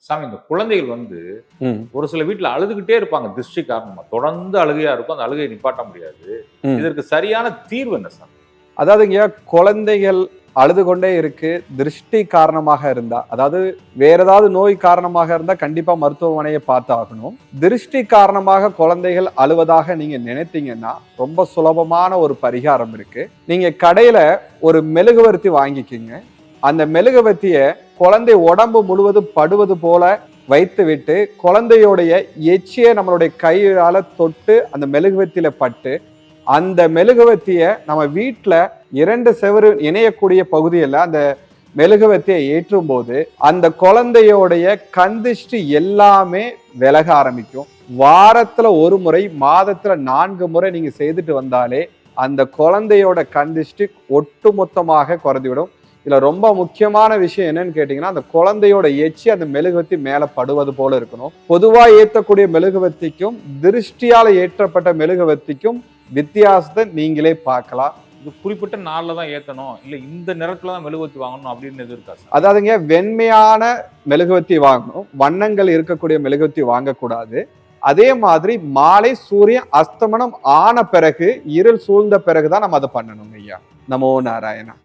சாமி இந்த குழந்தைகள் வந்து ம். ஒரு சில வீட்டுல அழுதுகிட்டே இருப்பாங்க திருஷ்டி காரணமா. தொடர்ந்து அழுகையா இருக்கும். அந்த அழுகையை நிப்பாட்ட முடியாது. ம். இதற்கு சரியான தீர்வு என்ன சாமி? அதாவதுங்க குழந்தைகள் அழுது கொண்டே இருக்கு திருஷ்டி காரணமாக இருந்தா, அதாவது வேற ஏதாவது நோய் காரணமாக இருந்தா கண்டிப்பா மருத்துவமனையை பார்த்து ஆகணும். திருஷ்டி காரணமாக குழந்தைகள் அழுவதாக நீங்க நினைத்தீங்கன்னா ரொம்ப சுலபமான ஒரு பரிகாரம் இருக்கு. நீங்க கடையில ஒரு மெழுகுவர்த்தி வாங்கிக்கிங்க. அந்த மெழுகுவர்த்திய குழந்தை உடம்பு முழுவதும் படுவது போல வைத்து விட்டு குழந்தையோடைய எச்சியை நம்மளுடைய கையால தொட்டு அந்த மெழுகுவர்த்தியில பட்டு அந்த மெழுகுவர்த்திய நம்ம வீட்டுல 2 செவுரு இணையக்கூடிய பகுதியில் அந்த மெழுகுவர்த்தியை ஏற்றும் போது அந்த குழந்தையோடைய கண்திஷ்டி எல்லாமே விலக ஆரம்பிக்கும். வாரத்துல 1 முறை, மாதத்துல 4 முறை நீங்க செய்துட்டு வந்தாலே அந்த குழந்தையோட கண்திஷ்டி ஒட்டுமொத்தமாக குறைந்துவிடும். இதுல ரொம்ப முக்கியமான விஷயம் என்னன்னு கேட்டீங்கன்னா, அந்த குழந்தையோட எச்சி அந்த மெழுகுவர்த்தி மேல படுவது போல இருக்கணும். பொதுவா ஏற்றக்கூடிய மெழுகுவர்த்திக்கும் திருஷ்டியால ஏற்றப்பட்ட மெழுகுவர்த்திக்கும் வித்தியாசத்தை நீங்களே பார்க்கலாம். இது குறிப்பிட்ட நாள்ல தான் ஏத்தணும், இல்ல இந்த நிறத்துல தான் மெழுகுவர்த்தி வாங்கணும் அப்படின்னு எதுவும் இருக்கா சார்? அதாவதுங்க வெண்மையான மெழுகுவர்த்தி வாங்கணும், வண்ணங்கள் இருக்கக்கூடிய மெழுகுவர்த்தி வாங்கக்கூடாது. அதே மாதிரி மாலை சூரியன் அஸ்தமனம் ஆன பிறகு, இருள் சூழ்ந்த பிறகுதான் நம்ம அதை பண்ணணும் ஐயா. நமோ நாராயணா.